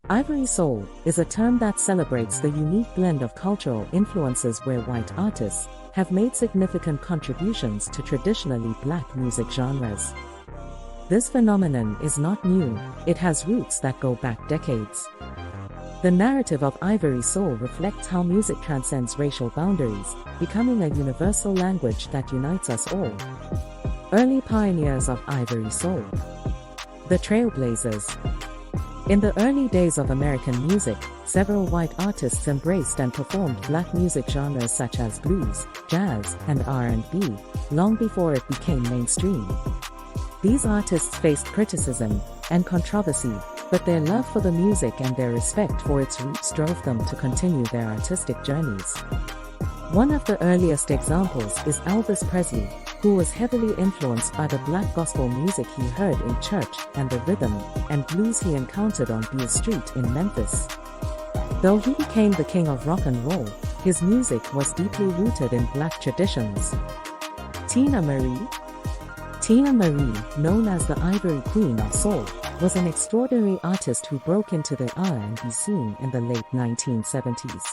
Ivory Soul is a term that celebrates the unique blend of cultural influences where white artists have made significant contributions to traditionally black music genres. This phenomenon is not new, it has roots that go back decades. The narrative of Ivory Soul reflects how music transcends racial boundaries, becoming a universal language that unites us all. Early pioneers of Ivory Soul. The Trailblazers. In the early days of American music, several white artists embraced and performed black music genres such as blues, jazz, and R&B, long before it became mainstream. These artists faced criticism and controversy, but their love for the music and their respect for its roots drove them to continue their artistic journeys. One of the earliest examples is Elvis Presley, who was heavily influenced by the black gospel music he heard in church and the rhythm and blues he encountered on Beale Street in Memphis. Though he became the king of rock and roll, his music was deeply rooted in black traditions. Teenamarie. Teenamarie, known as the Ivory Queen of Soul, was an extraordinary artist who broke into the R&B scene in the late 1970s.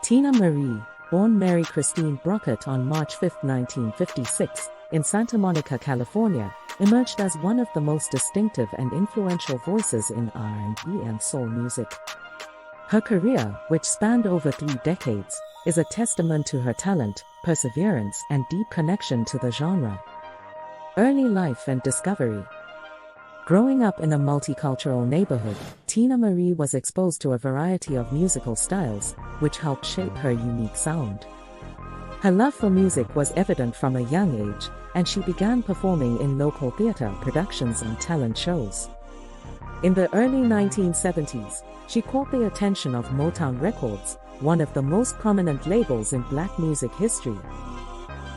Teenamarie, born Mary Christine Brockett on March 5, 1956, in Santa Monica, California, emerged as one of the most distinctive and influential voices in R&B and soul music. Her career, which spanned over 3 decades, is a testament to her talent, perseverance, and deep connection to the genre. Early life and discovery. Growing up in a multicultural neighborhood, Teenamarie was exposed to a variety of musical styles, which helped shape her unique sound. Her love for music was evident from a young age, and she began performing in local theater productions and talent shows. In the early 1970s, she caught the attention of Motown Records, one of the most prominent labels in black music history.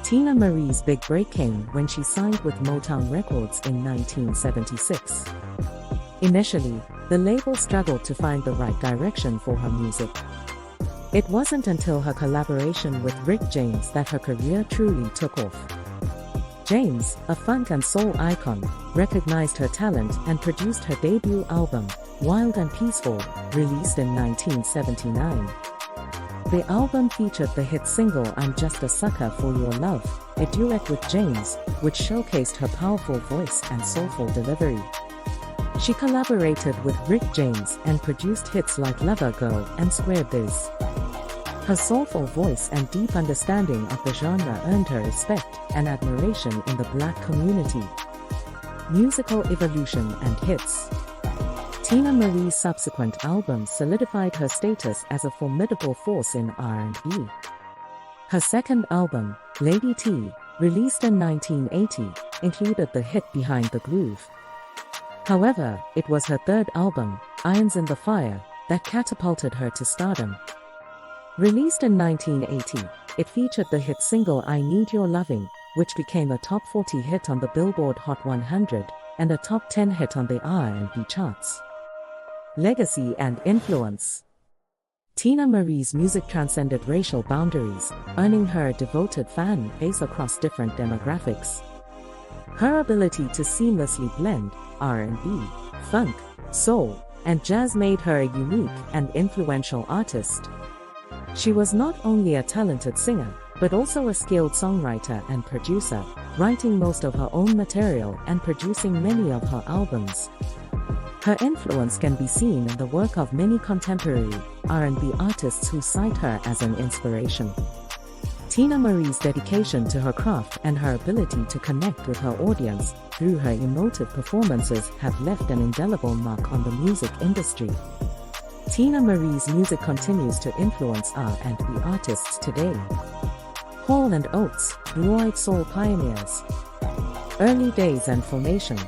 Teenamarie's big break came when she signed with Motown Records in 1976. Initially, the label struggled to find the right direction for her music. It wasn't until her collaboration with Rick James that her career truly took off. James, a funk and soul icon, recognized her talent and produced her debut album, Wild and Peaceful, released in 1979. The album featured the hit single I'm Just a Sucker for Your Love, a duet with James, which showcased her powerful voice and soulful delivery. She collaborated with Rick James and produced hits like Lover Girl and Square Biz. Her soulful voice and deep understanding of the genre earned her respect and admiration in the black community. Musical evolution and hits. Teenamarie's subsequent albums solidified her status as a formidable force in R&B. Her second album, Lady T, released in 1980, included the hit Behind the Groove. However, it was her third album, Irons in the Fire, that catapulted her to stardom. Released in 1980, it featured the hit single I Need Your Loving, which became a top 40 hit on the Billboard Hot 100 and a top 10 hit on the R&B charts. Legacy and influence. Teenamarie's music transcended racial boundaries, earning her a devoted fan base across different demographics. Her ability to seamlessly blend R&B, funk, soul, and jazz made her a unique and influential artist. She was not only a talented singer, but also a skilled songwriter and producer, writing most of her own material and producing many of her albums. Her influence can be seen in the work of many contemporary R&B artists who cite her as an inspiration. Teenamarie's dedication to her craft and her ability to connect with her audience through her emotive performances have left an indelible mark on the music industry. Teenamarie's music continues to influence R&B artists today. Hall and Oates, blue-eyed soul pioneers. Early days and formation.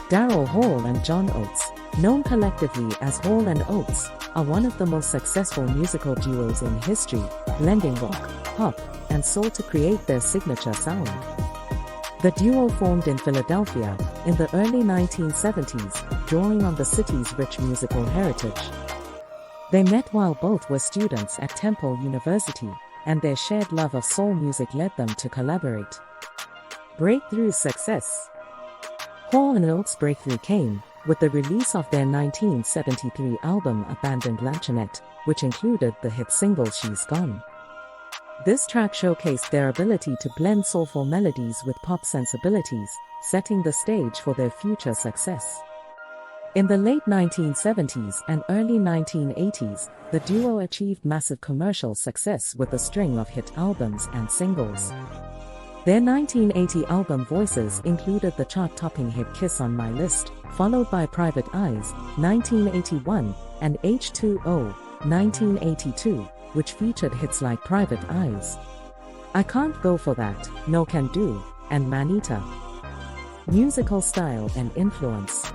Daryl Hall and John Oates, known collectively as Hall and Oates, are one of the most successful musical duos in history, blending rock, pop, and soul to create their signature sound. The duo formed in Philadelphia in the early 1970s, drawing on the city's rich musical heritage. They met while both were students at Temple University, and their shared love of soul music led them to collaborate. Breakthrough success. Hall and Oates' breakthrough came with the release of their 1973 album Abandoned Lanchonette, which included the hit single She's Gone. This track showcased their ability to blend soulful melodies with pop sensibilities, setting the stage for their future success. In the late 1970s and early 1980s, the duo achieved massive commercial success with a string of hit albums and singles. Their 1980 album Voices included the chart-topping hit Kiss on My List, followed by Private Eyes, 1981, and H2O, 1982, which featured hits like Private Eyes, I Can't Go For That, No Can Do, and Manita. Musical style and influence.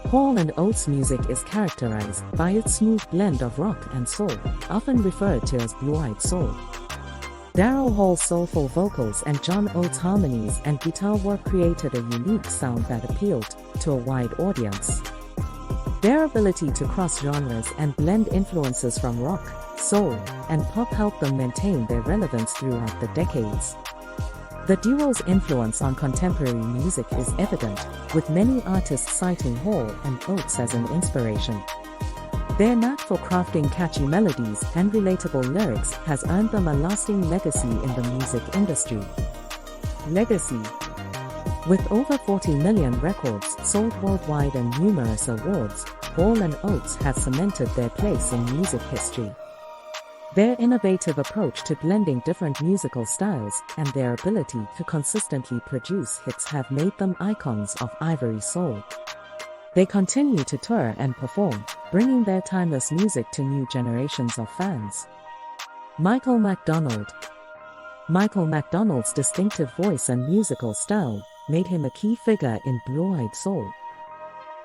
Hall & Oates' music is characterized by its smooth blend of rock and soul, often referred to as blue-eyed soul. Daryl Hall's soulful vocals and John Oates' harmonies and guitar work created a unique sound that appealed to a wide audience. Their ability to cross genres and blend influences from rock, soul, and pop helped them maintain their relevance throughout the decades. The duo's influence on contemporary music is evident, with many artists citing Hall and Oates as an inspiration. Their knack for crafting catchy melodies and relatable lyrics has earned them a lasting legacy in the music industry. Legacy. With over 40 million records sold worldwide and numerous awards, Hall & Oates have cemented their place in music history. Their innovative approach to blending different musical styles and their ability to consistently produce hits have made them icons of Ivory Soul. They continue to tour and perform, bringing their timeless music to new generations of fans. Michael McDonald. Michael McDonald's distinctive voice and musical style made him a key figure in blue-eyed soul.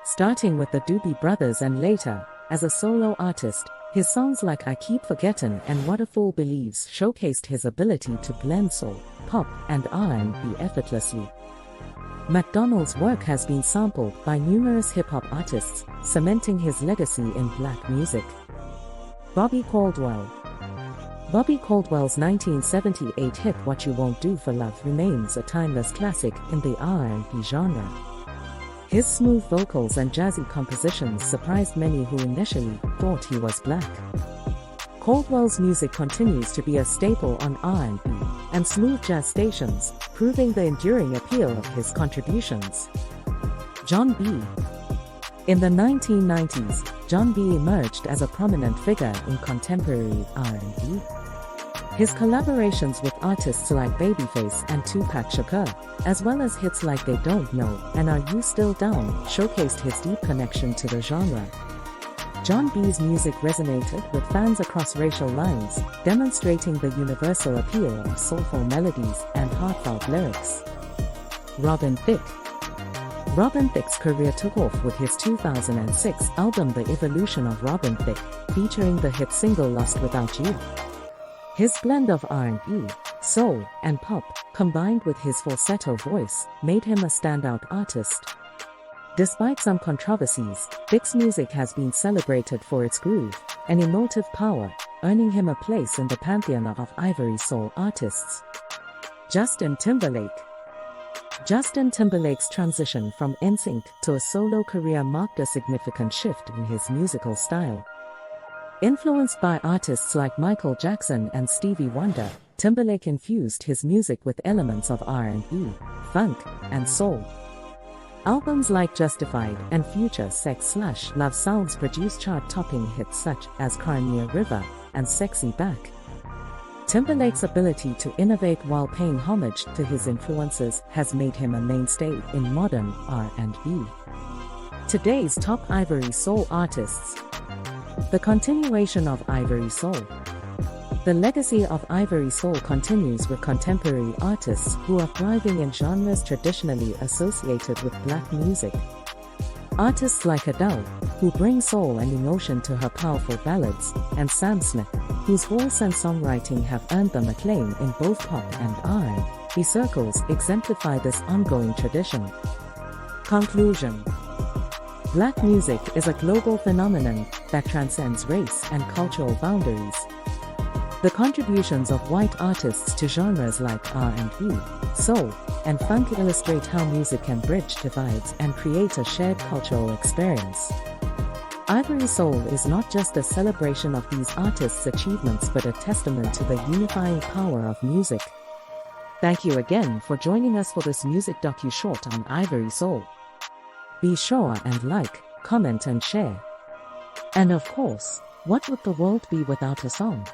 Starting with the Doobie Brothers and later, as a solo artist, his songs like I Keep Forgettin' and What a Fool Believes showcased his ability to blend soul, pop, and R&B effortlessly. McDonald's work has been sampled by numerous hip-hop artists, cementing his legacy in black music. Bobby Caldwell. Bobby Caldwell's 1978 hit What You Won't Do for Love remains a timeless classic in the R&B genre. His smooth vocals and jazzy compositions surprised many who initially thought he was black. Caldwell's music continues to be a staple on R&B and smooth jazz stations, proving the enduring appeal of his contributions. John B. In the 1990s, John B emerged as a prominent figure in contemporary R&B. His collaborations with artists like Babyface and Tupac Shakur, as well as hits like They Don't Know and Are You Still Down, showcased his deep connection to the genre. John B's music resonated with fans across racial lines, demonstrating the universal appeal of soulful melodies and heartfelt lyrics. Robin Thicke. Robin Thicke's career took off with his 2006 album The Evolution of Robin Thicke, featuring the hit single Lost Without You. His blend of R&B, soul, and pop, combined with his falsetto voice, made him a standout artist. Despite some controversies, Thicke's music has been celebrated for its groove and emotive power, earning him a place in the pantheon of Ivory Soul artists. Justin Timberlake. Justin Timberlake's transition from NSYNC to a solo career marked a significant shift in his musical style. Influenced by artists like Michael Jackson and Stevie Wonder, Timberlake infused his music with elements of R&B, funk, and soul. Albums like Justified and Future Sex/Love Sounds produced chart-topping hits such as Crimea River and Sexy Back. Timberlake's ability to innovate while paying homage to his influences has made him a mainstay in modern R&B. Today's top Ivory Soul artists. The continuation of Ivory Soul. The legacy of Ivory Soul continues with contemporary artists who are thriving in genres traditionally associated with black music. Artists like Adele, who bring soul and emotion to her powerful ballads, and Sam Smith, whose voice and songwriting have earned them acclaim in both pop and R&B circles, exemplify this ongoing tradition. Conclusion. Black music is a global phenomenon that transcends race and cultural boundaries. The contributions of white artists to genres like R&B, soul, and funk illustrate how music can bridge divides and create a shared cultural experience. Ivory Soul is not just a celebration of these artists' achievements but a testament to the unifying power of music. Thank you again for joining us for this music docu-short on Ivory Soul. Be sure and like, comment and share. And of course, what would the world be without a song?